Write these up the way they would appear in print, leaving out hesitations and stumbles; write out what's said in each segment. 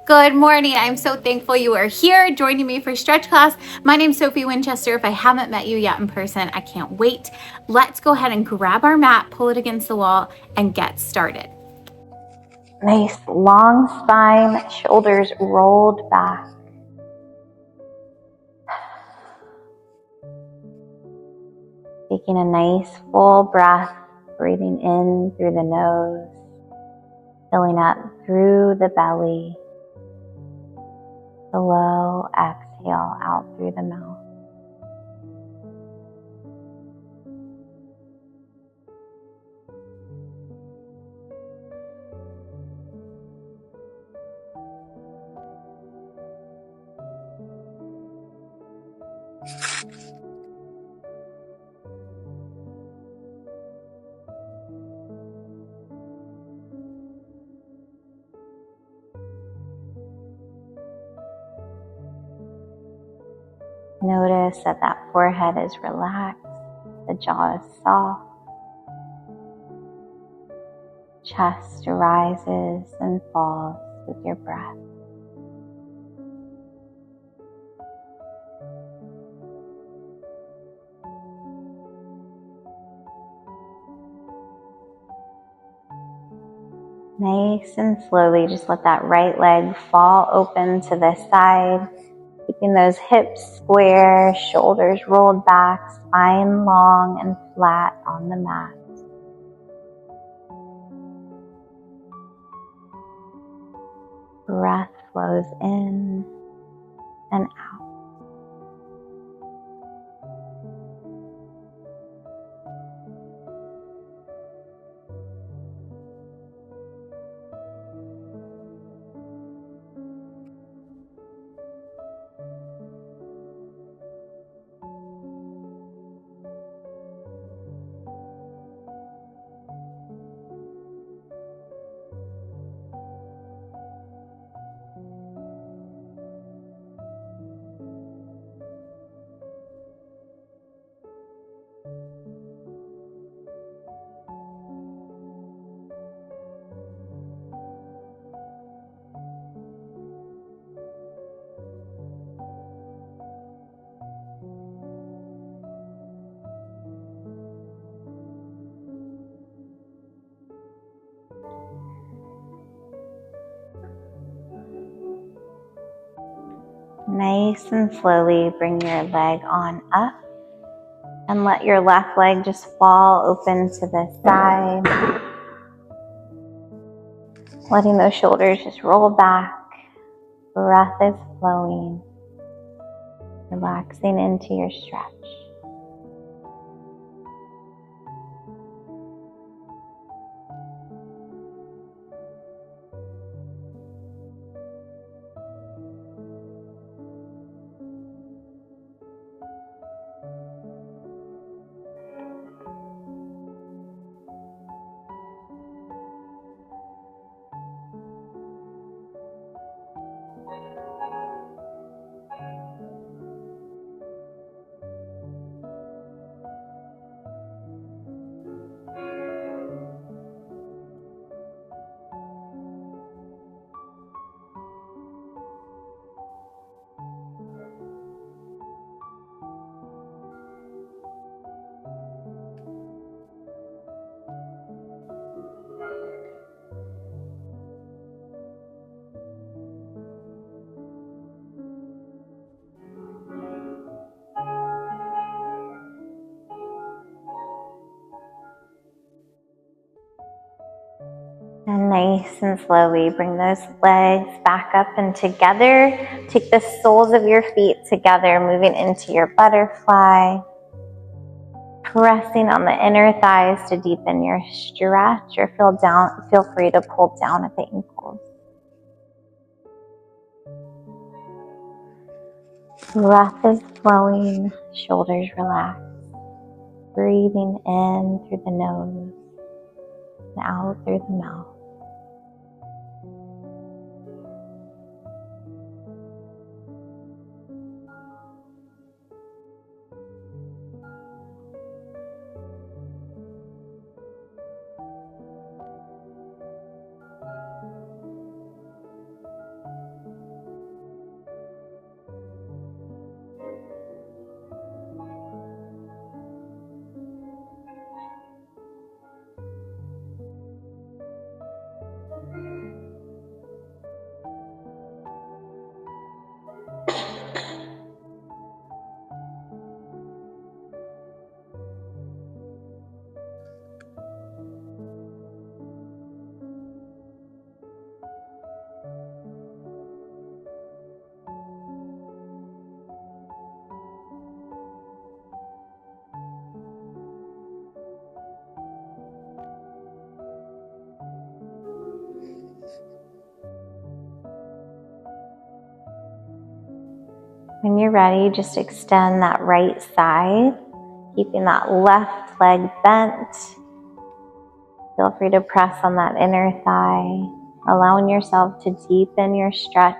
Good morning. I'm so thankful you are here joining me for stretch class. My name's Sophie Winchester. If I haven't met you yet in person, I can't wait. Let's go ahead and grab our mat, pull it against the wall, and get started. Nice long spine, shoulders rolled back. Taking a nice full breath, breathing in through the nose, filling up through the belly. Slow exhale out through the mouth. Notice that forehead is relaxed, the jaw is soft, chest rises and falls with your breath. Nice and slowly, just let that right leg fall open to the side, keeping those hips square, shoulders rolled back, spine long and flat on the mat. Breath flows in and out. Nice and slowly bring your leg on up and let your left leg just fall open to the side. Letting those shoulders just roll back. Breath is flowing. Relaxing into your stretch. And nice and slowly bring those legs back up and together. Take the soles of your feet together, moving into your butterfly. Pressing on the inner thighs to deepen your stretch, or feel free to pull down at the ankles. Breath is flowing, shoulders relaxed. Breathing in through the nose and out through the mouth. When you're ready, just extend that right side, keeping that left leg bent. Feel free to press on that inner thigh, allowing yourself to deepen your stretch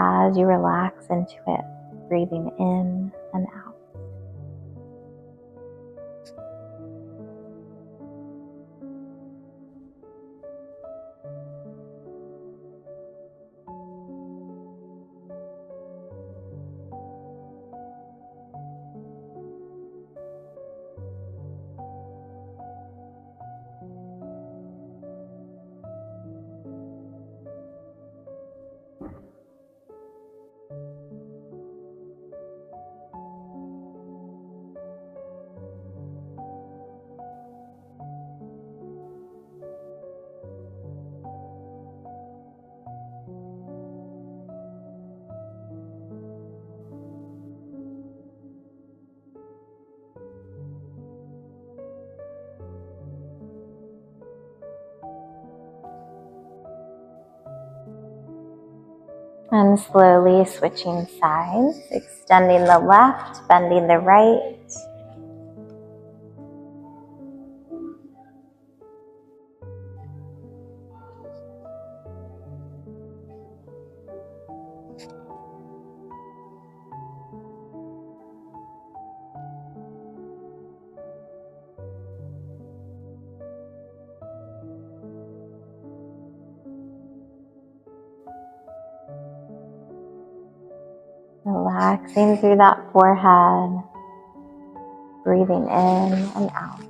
as you relax into it, breathing in and out. And slowly switching sides, extending the left, bending the right. Relaxing through that forehead, breathing in and out.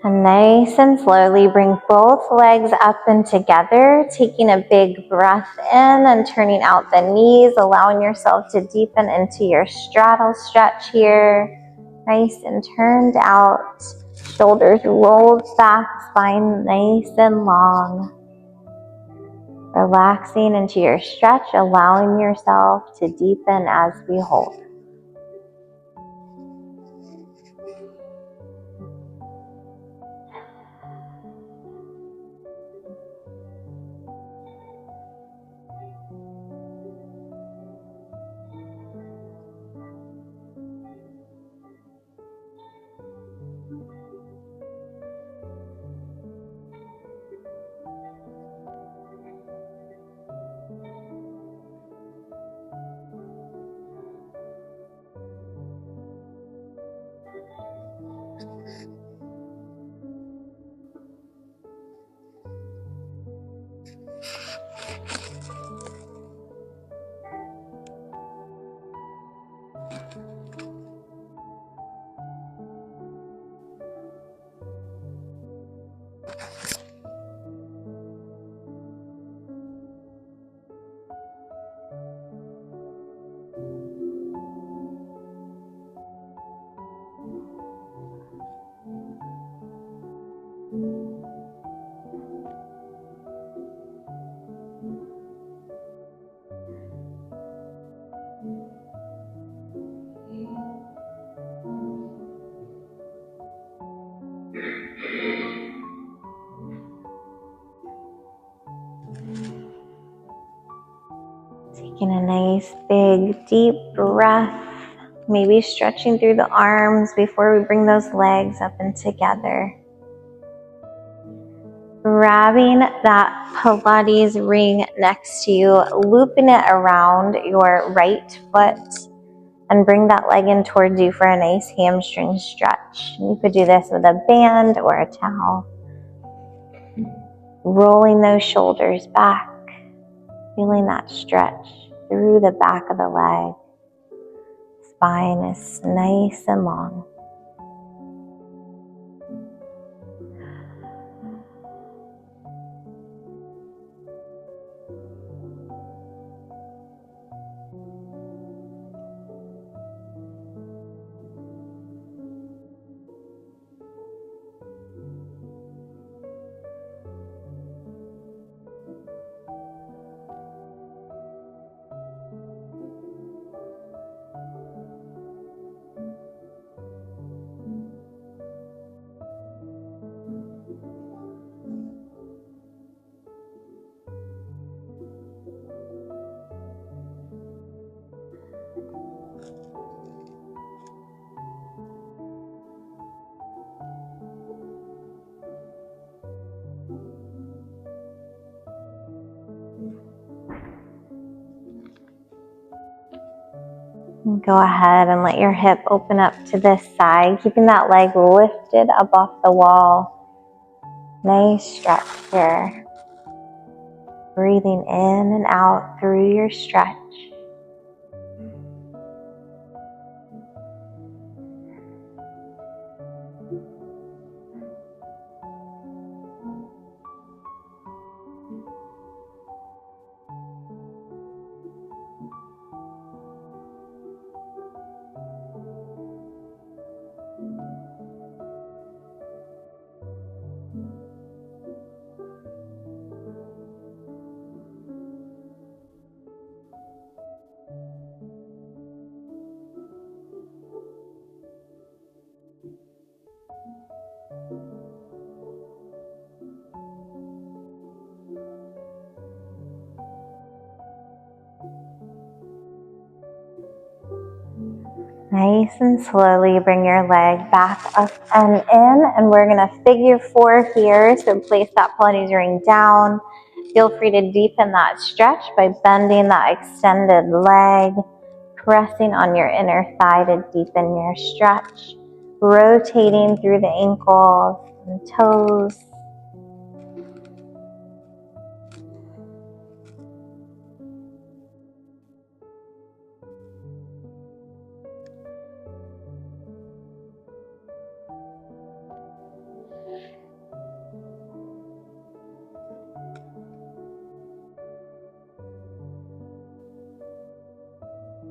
And nice and slowly bring both legs up and together, taking a big breath in and turning out the knees, allowing yourself to deepen into your straddle stretch here. Nice and turned out, shoulders rolled back, spine nice and long. Relaxing into your stretch, allowing yourself to deepen as we hold. Taking a nice big deep breath, maybe stretching through the arms before we bring those legs up and together. Grabbing that Pilates ring next to you, looping it around your right foot, and bring that leg in towards you for a nice hamstring stretch. You could do this with a band or a towel. Rolling those shoulders back, feeling that stretch through the back of the leg. Spine is nice and long. And go ahead and let your hip open up to this side, keeping that leg lifted up off the wall. Nice stretch here. Breathing in and out through your stretch. Nice and slowly bring your leg back up and in, and we're going to figure 4 here. So place that Pilates ring down. Feel free to deepen that stretch by bending that extended leg, pressing on your inner thigh to deepen your stretch, rotating through the ankles and toes.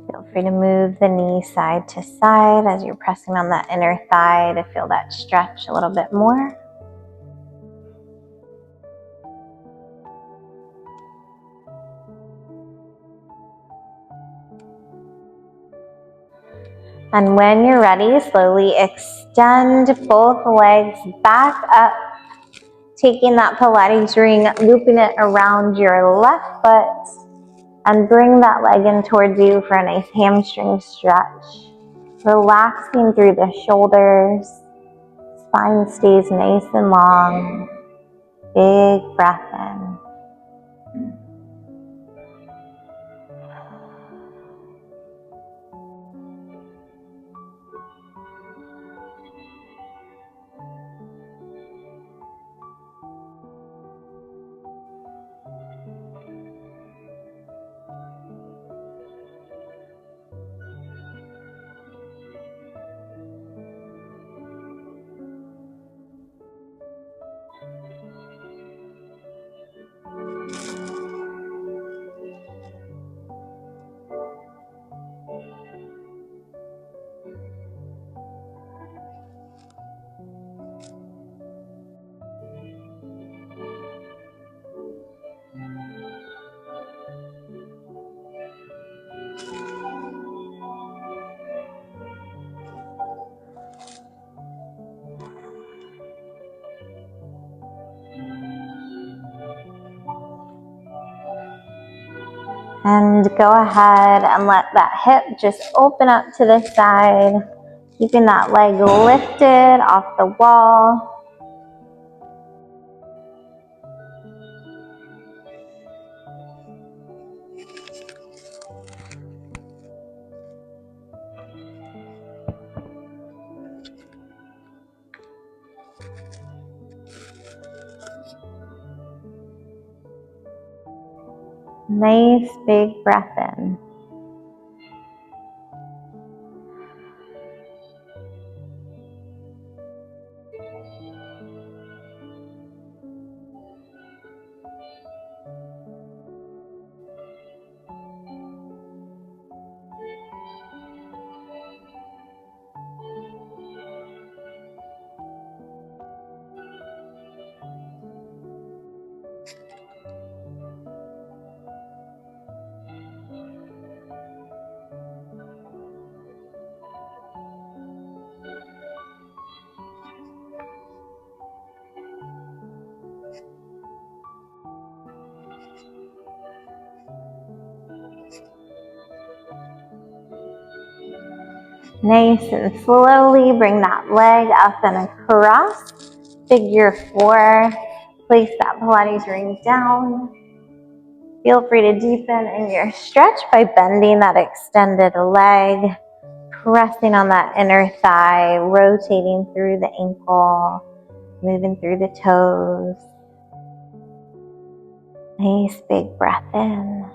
Feel free to move the knee side to side as you're pressing on that inner thigh to feel that stretch a little bit more. And when you're ready, slowly extend both legs back up, taking that Pilates ring, looping it around your left foot, and bring that leg in towards you for a nice hamstring stretch. Relaxing through the shoulders, spine stays nice and long. Big breath in. And go ahead and let that hip just open up to the side, keeping that leg lifted off the wall. Nice big breath in. Nice and slowly bring that leg up and across. Figure 4. Place that Pilates ring down. Feel free to deepen in your stretch by bending that extended leg, pressing on that inner thigh, rotating through the ankle, moving through the toes. Nice big breath in.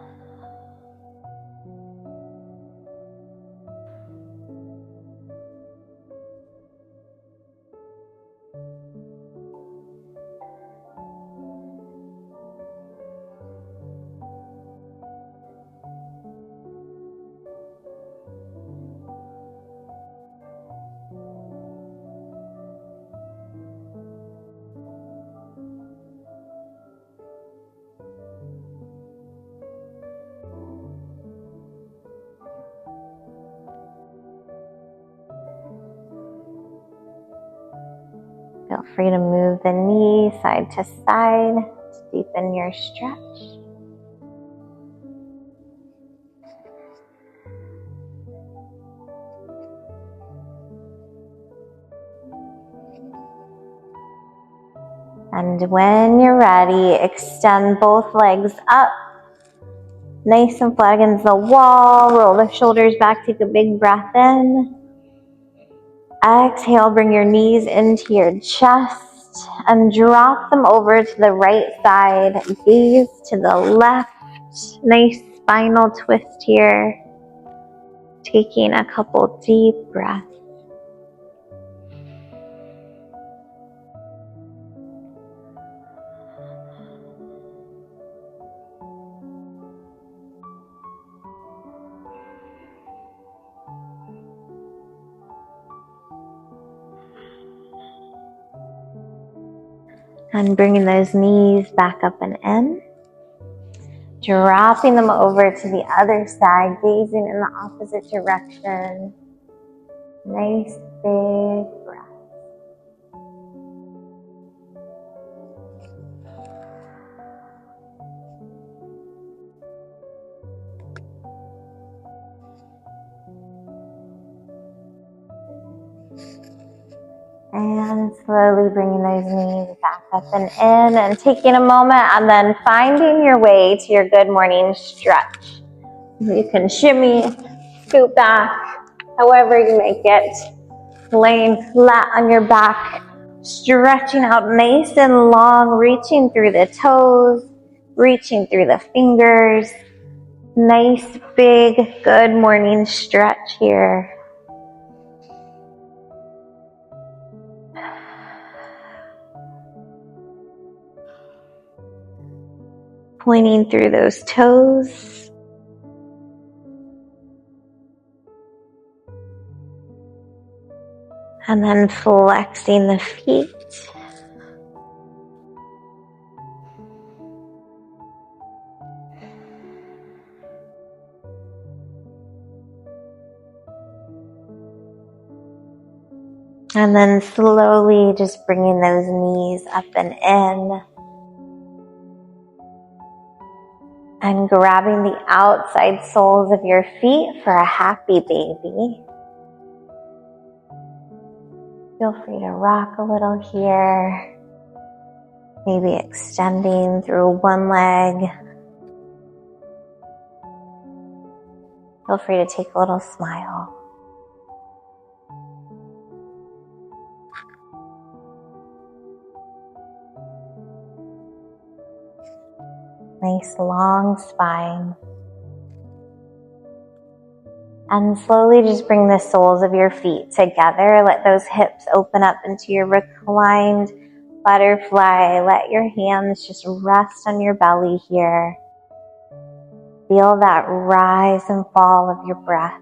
Feel free to move the knee side to side to deepen your stretch. And when you're ready, extend both legs up, nice and flat against the wall. Roll the shoulders back, take a big breath in. Exhale, bring your knees into your chest and drop them over to the right side. Gaze to the left. Nice spinal twist here. Taking a couple deep breaths. And bringing those knees back up and in. Dropping them over to the other side, gazing in the opposite direction. Nice big breath. And slowly bringing those knees back up and in, and taking a moment and then finding your way to your good morning stretch. You can shimmy, scoot back, however you make it. Laying flat on your back, stretching out nice and long, reaching through the toes, reaching through the fingers. Nice big good morning stretch here. Pointing through those toes. And then flexing the feet. And then slowly just bringing those knees up and in. And grabbing the outside soles of your feet for a happy baby. Feel free to rock a little here. Maybe extending through one leg. Feel free to take a little smile. Nice long spine. And slowly just bring the soles of your feet together. Let those hips open up into your reclined butterfly. Let your hands just rest on your belly here. Feel that rise and fall of your breath.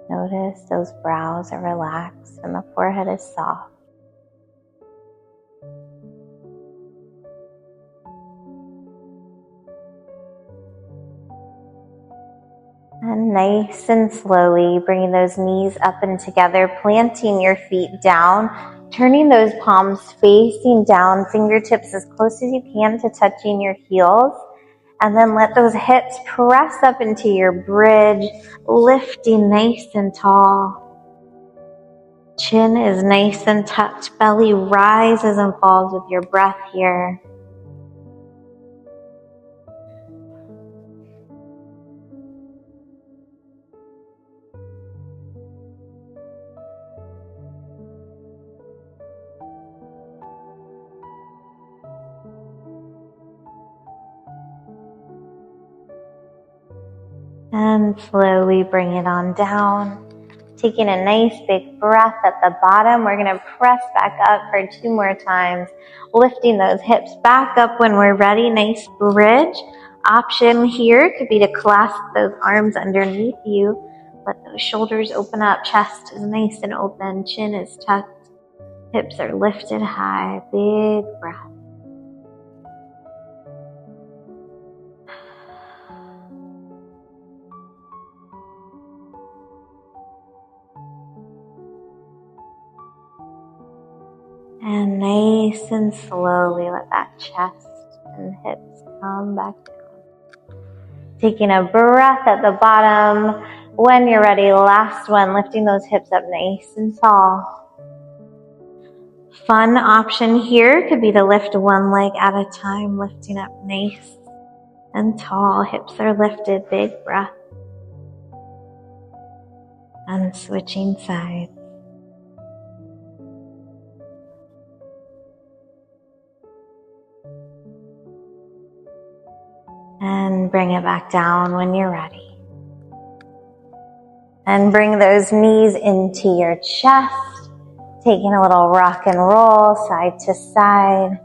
Notice those brows are relaxed and the forehead is soft. And nice and slowly bringing those knees up and together, planting your feet down, turning those palms facing down, fingertips as close as you can to touching your heels. And then let those hips press up into your bridge, lifting nice and tall. Chin is nice and tucked. Belly rises and falls with your breath here. And slowly bring it on down. Taking a nice big breath at the bottom. We're going to press back up for 2 more times. Lifting those hips back up when we're ready. Nice bridge. Option here could be to clasp those arms underneath you. Let those shoulders open up. Chest is nice and open. Chin is tucked. Hips are lifted high. Big breath. And nice and slowly let that chest and hips come back down. Taking a breath at the bottom. When you're ready, last one, lifting those hips up nice and tall. Fun option here could be to lift one leg at a time, lifting up nice and tall. Hips are lifted, big breath. And switching sides. And bring it back down when you're ready. And bring those knees into your chest. Taking a little rock and roll side to side.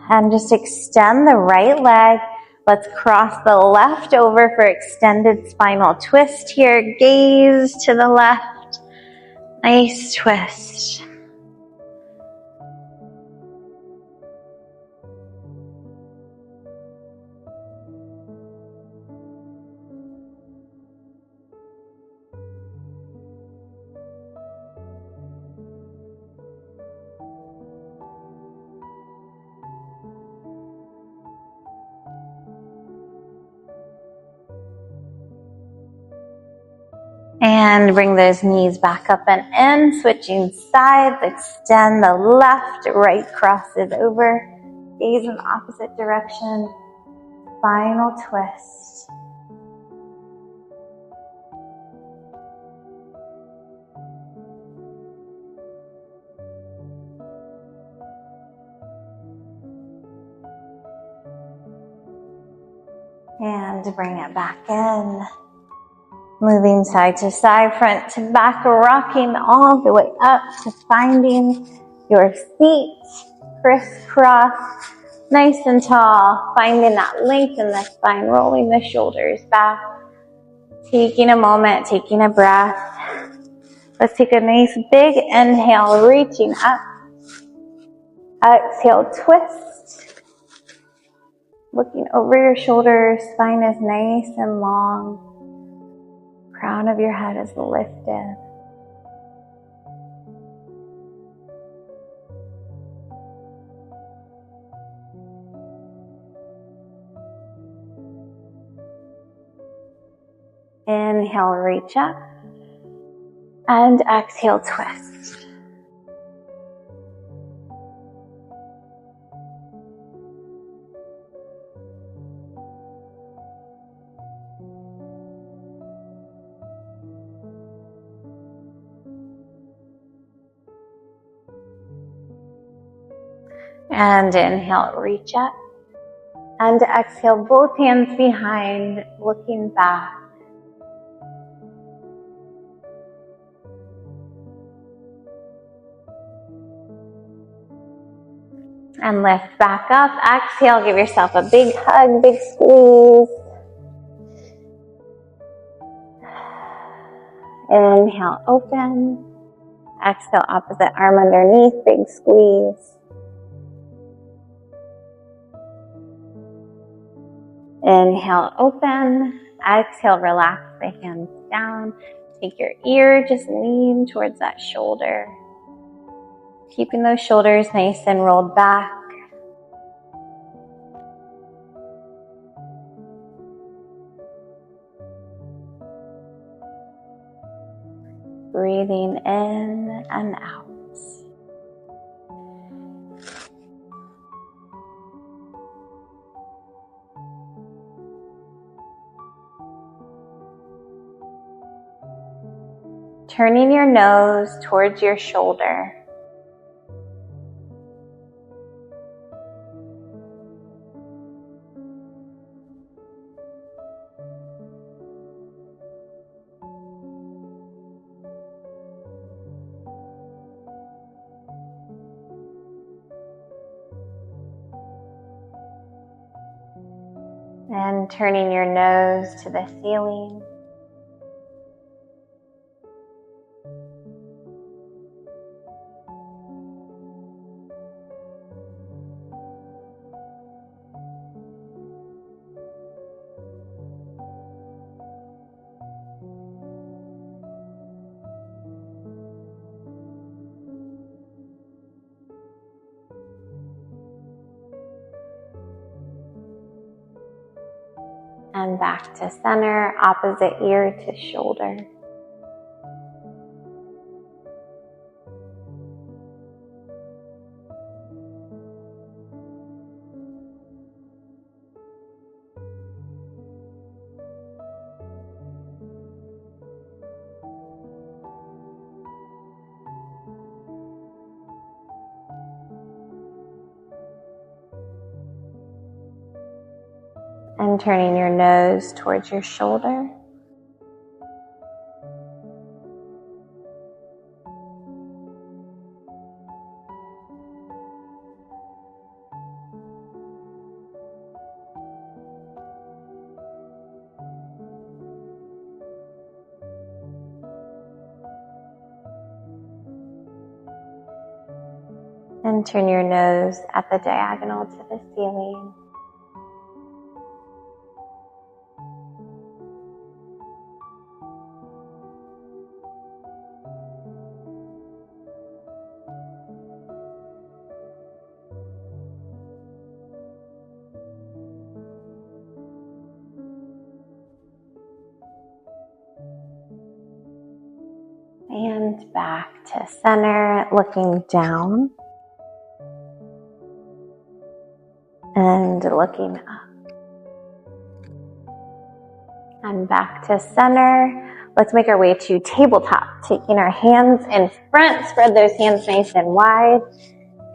And just extend the right leg. Let's cross the left over for extended spinal twist here. Gaze to the left. Nice twist. And bring those knees back up and in, switching sides, extend the left, right crosses over, gaze in the opposite direction, final twist. And bring it back in. Moving side to side, front to back, rocking all the way up to finding your feet crisscross, nice and tall, finding that length in the spine, rolling the shoulders back, taking a moment, taking a breath. Let's take a nice big inhale, reaching up. Exhale, twist. Looking over your shoulders, spine is nice and long. Crown of your head is lifted. Inhale, reach up. And exhale, twist. And inhale, reach up. And exhale, both hands behind, looking back. And lift back up. Exhale, give yourself a big hug, big squeeze. Inhale, open. Exhale, opposite arm underneath, big squeeze. Inhale, open. Exhale, relax the hands down. Take your ear, just lean towards that shoulder. Keeping those shoulders nice and rolled back. Breathing in and out. Turning your nose towards your shoulder. And turning your nose to the ceiling. And back to center, opposite ear to shoulder. And turning your nose towards your shoulder. And turn your nose at the diagonal to the ceiling. And back to center, looking down and looking up. And back to center. Let's make our way to tabletop, taking our hands in front, spread those hands nice and wide,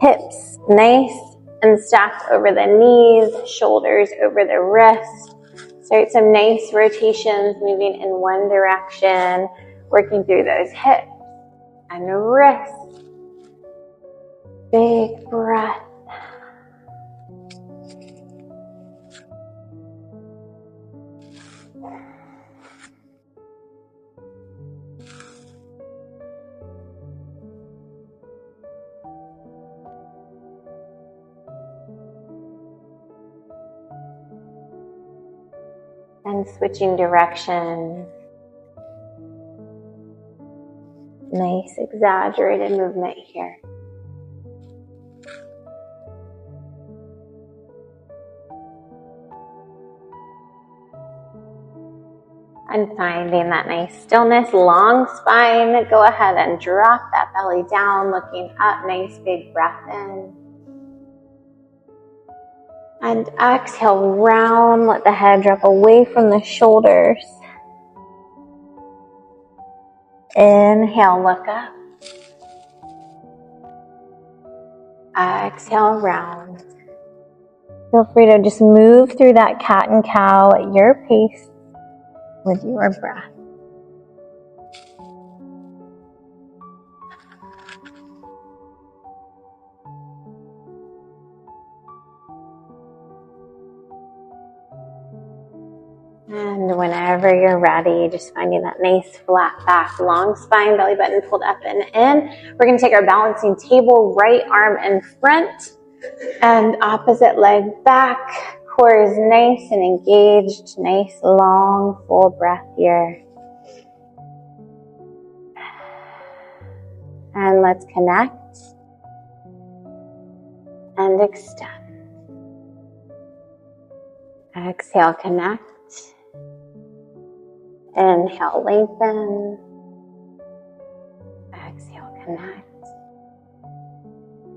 hips nice and stacked over the knees, shoulders over the wrists. Start some nice rotations, moving in one direction, working through those hips and wrists. Big breath. And switching direction. Nice exaggerated movement here. And finding that nice stillness, long spine. Go ahead and drop that belly down, looking up, nice big breath in. And exhale, round, let the head drop away from the shoulders. Inhale, look up. Exhale, round. Feel free to just move through that cat and cow at your pace with your breath. And whenever you're ready, just finding that nice flat back, long spine, belly button pulled up and in. We're going to take our balancing table, right arm in front and opposite leg back. Core is nice and engaged. Nice, long, full breath here. And let's connect and extend. Exhale, connect. Inhale, lengthen. connect.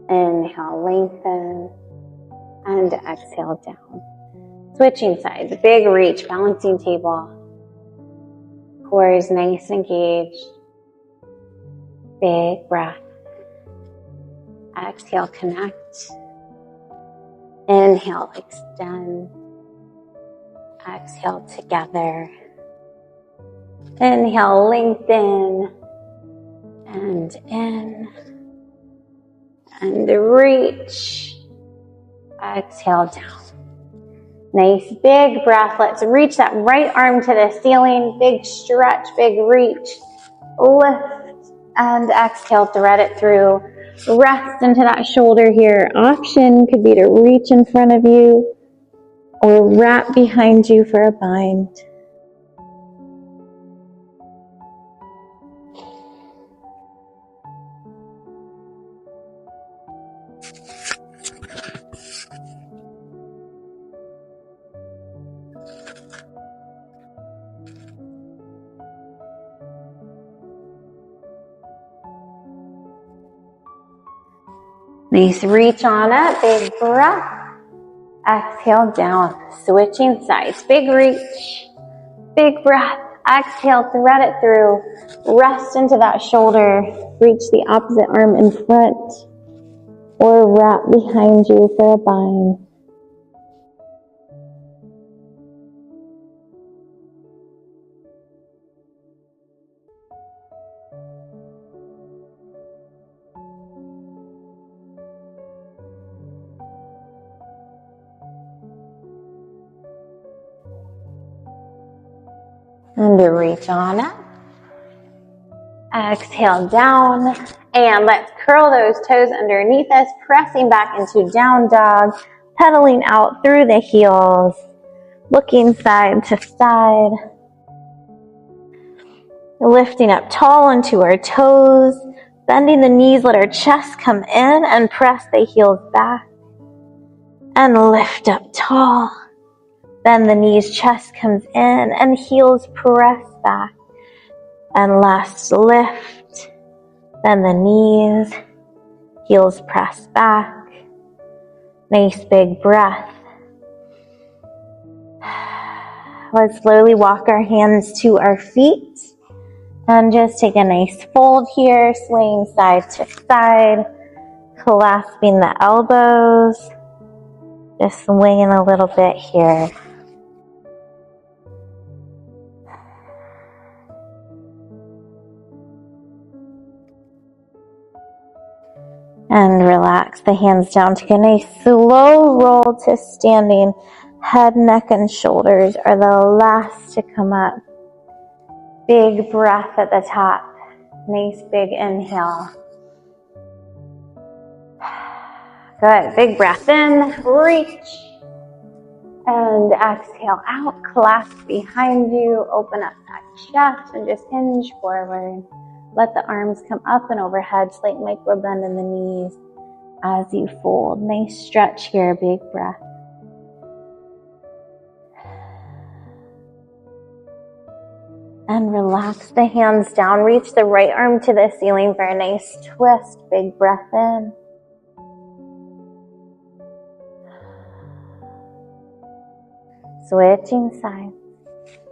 Inhale, lengthen, and exhale down. Switching sides, big reach, balancing table. Core is nice and engaged. Big breath. Exhale, connect. Inhale, extend. Exhale, together. Inhale, lengthen. And in. And reach. Exhale, down. Nice big breath. Let's reach that right arm to the ceiling. Big stretch, big reach. Lift and exhale, thread it through. Rest into that shoulder here. Option could be to reach in front of you or wrap behind you for a bind. Nice reach on it, big breath. Exhale down, switching sides, big reach, big breath. Exhale, thread it through. Rest into that shoulder. Reach the opposite arm in front or wrap behind you for a bind. And to reach on up. Exhale down. And let's curl those toes underneath us, pressing back into down dog, pedaling out through the heels, looking side to side, lifting up tall into our toes, bending the knees, let our chest come in and press the heels back, and lift up tall. Bend the knees, chest comes in, and heels press back. And last, lift. Bend the knees, heels press back. Nice big breath. Let's slowly walk our hands to our feet. And just take a nice fold here, swaying side to side, clasping the elbows. Just swinging a little bit here. And relax the hands down. Take a nice slow roll to standing. Head, neck, and shoulders are the last to come up. Big breath at the top. Nice big inhale. Good. Big breath in. Reach. And exhale out. Clasp behind you. Open up that chest and just hinge forward. Let the arms come up and overhead. Slight micro bend in the knees as you fold. Nice stretch here. Big breath. And relax the hands down. Reach the right arm to the ceiling for a nice twist. Big breath in. Switching sides.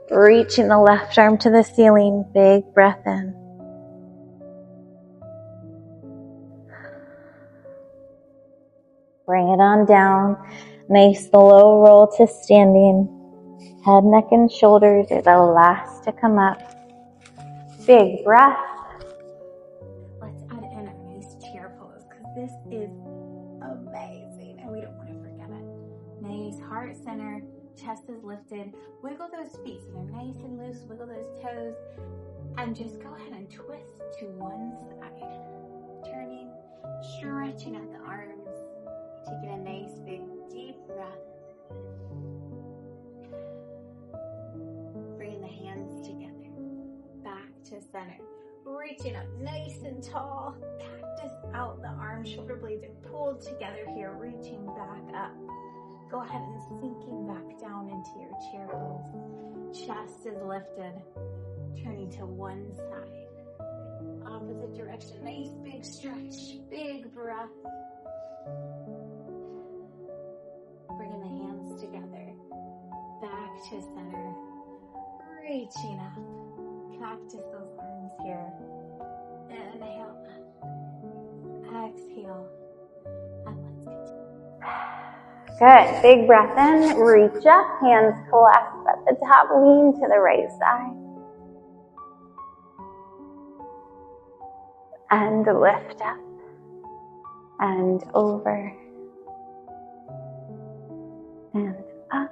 Reaching the left arm to the ceiling. Big breath in. Bring it on down. Nice slow roll to standing. Head, neck, and shoulders are the last to come up. Big breath. Let's add in a nice chair pose because this is amazing and we don't want to forget it. Nice heart center, chest is lifted. Wiggle those feet so they're nice and loose. Wiggle those toes and just go ahead and twist to one side. Turning, stretching out the arms. Taking a nice big deep breath. Bringing the hands together. Back to center. Reaching up nice and tall. Cactus out. The arms, shoulder blades are pulled together here. Reaching back up. Go ahead and sinking back down into your chair pose. Chest is lifted. Turning to one side. Opposite direction. Nice big stretch. Big breath. Bringing the hands together. Back to center. Reaching up. Cactus those arms here. Inhale up. Exhale. And let's continue. Good. Big breath in. Reach up. Hands clasp at the top. Lean to the right side. And lift up. And over. And up.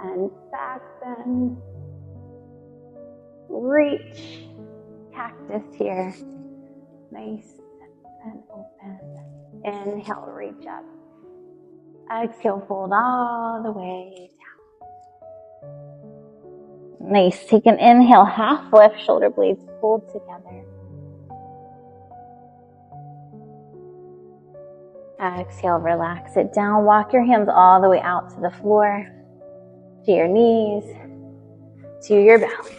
And back bend. Reach. Cactus here. Nice and open. Inhale, reach up. Exhale, fold all the way down. Nice. Take an inhale, half lift, shoulder blades pulled together. Exhale, relax it down. Walk your hands all the way out to the floor, to your knees, to your belly.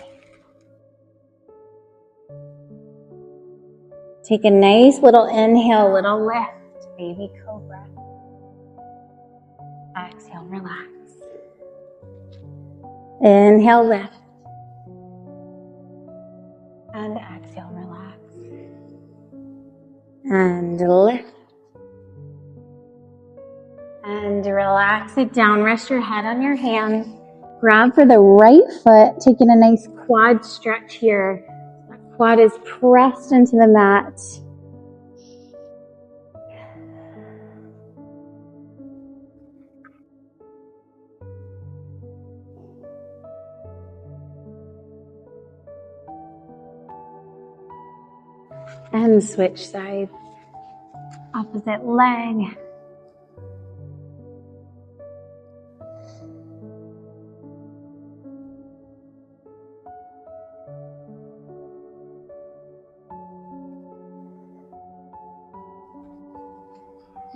Take a nice little inhale, little lift, baby cobra. Exhale, relax. Inhale, lift. And exhale, relax. And lift. And relax it down. Rest your head on your hands. Grab for the right foot, taking a nice quad stretch here. That quad is pressed into the mat. And switch sides. Opposite leg.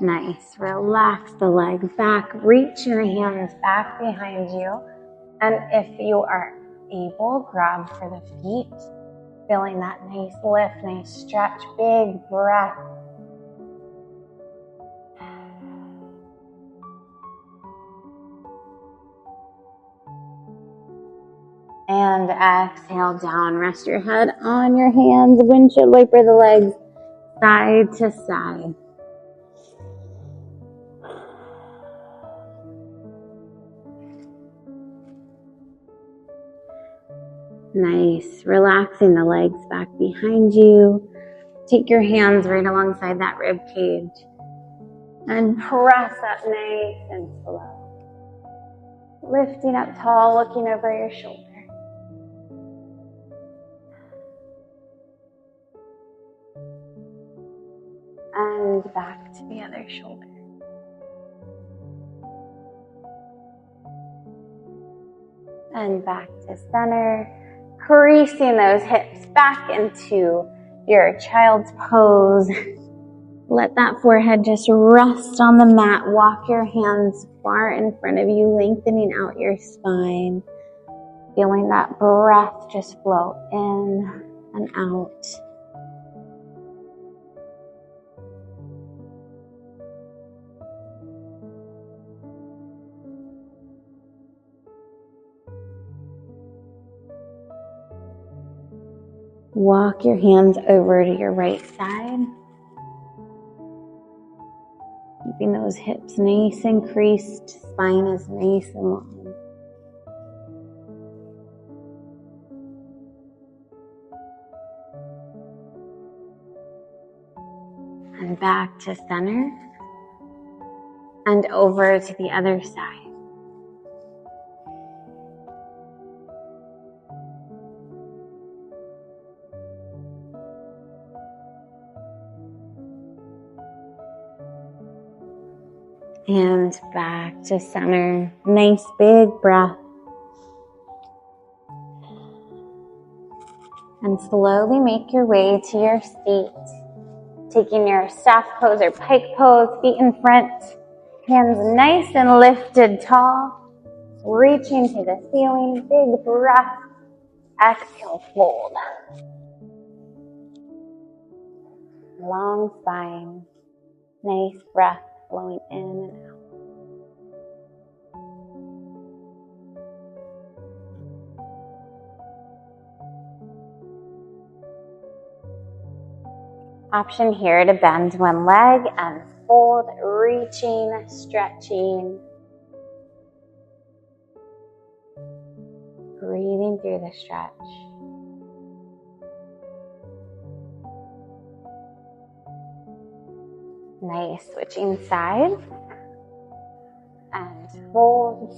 Nice. Relax the legs back. Reach your hands back behind you. And if you are able, grab for the feet. Feeling that nice lift, nice stretch, big breath. And exhale down. Rest your head on your hands. Windshield wiper the legs side to side. Nice. Relaxing the legs back behind you. Take your hands right alongside that rib cage. And press up nice and slow. Lifting up tall, looking over your shoulder. And back to the other shoulder. And back to center. Creasing those hips back into your child's pose. Let that forehead just rest on the mat. Walk your hands far in front of you, lengthening out your spine. Feeling that breath just flow in and out. Walk your hands over to your right side. Keeping those hips nice and creased, spine is nice and long. And back to center. And over to the other side. And back to center. Nice big breath. And slowly make your way to your seat. Taking your staff pose or pike pose, feet in front. Hands nice and lifted tall. Reaching to the ceiling. Big breath. Exhale, fold. long spine. Nice breath flowing in and out. Option here to bend one leg and fold, reaching, stretching. Breathing through the stretch. Nice, switching sides and fold.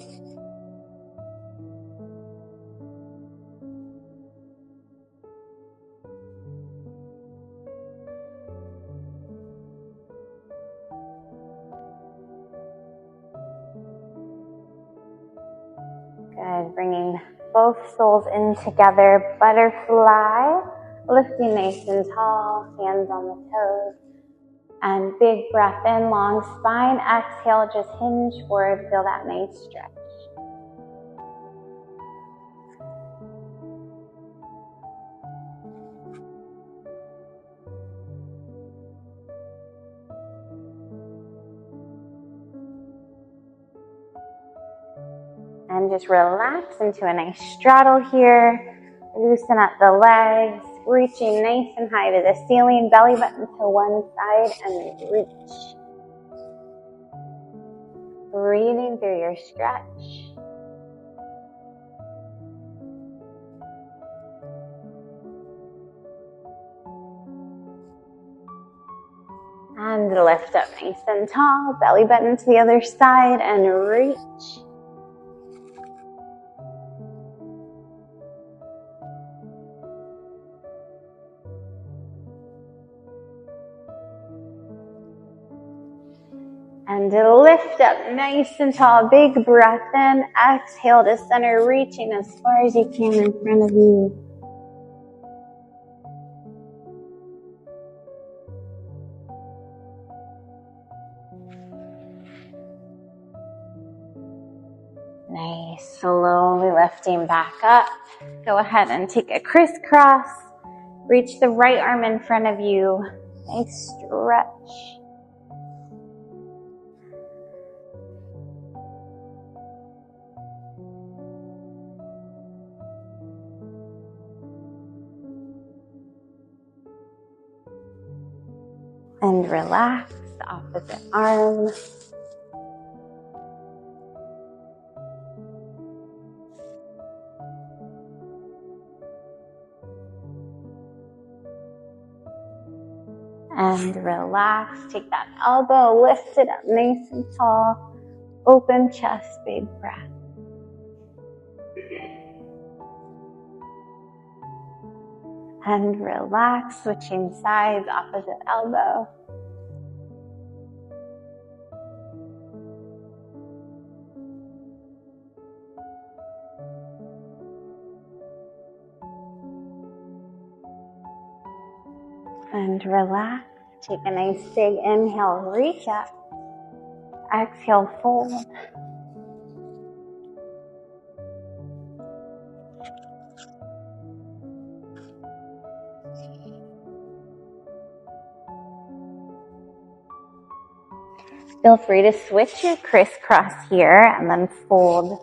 Good, bringing both soles in together, butterfly, lifting nice and tall, hands on the toes. And big breath in, long spine. Exhale, just hinge forward, feel that nice stretch. And just relax into a nice straddle here. Loosen up the legs, reaching nice and high to the ceiling, belly button to one side and reach. Breathing through your stretch. And lift up nice and tall, belly button to the other side and reach. And lift up nice and tall, big breath in, exhale to center, reaching as far as you can in front of you. Nice, slowly lifting back up. Go ahead and take a crisscross. Reach the right arm in front of you. Nice stretch. And relax the opposite arm. And relax. Take that elbow, lift it up nice and tall. Open chest, big breath. And relax, switching sides, opposite elbow. And relax. Take a nice big inhale, reach up. Exhale, fold. Feel free to switch your crisscross here and then fold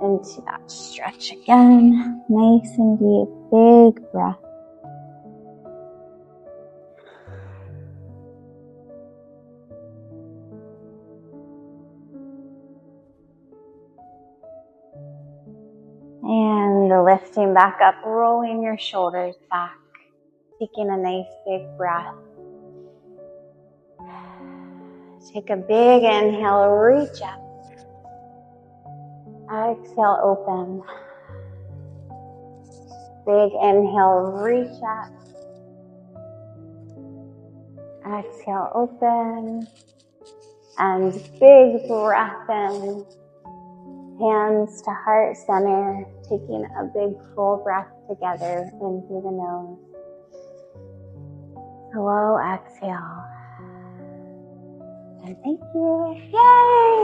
into that stretch again. Nice and deep, big breath. And lifting back up, rolling your shoulders back. Taking a nice big breath. Take a big inhale, reach up. Exhale, open. Big inhale, reach up. Exhale, open. And big breath in. Hands to heart center. Taking a big full breath together in through the nose. Slow exhale. And thank you. Yay!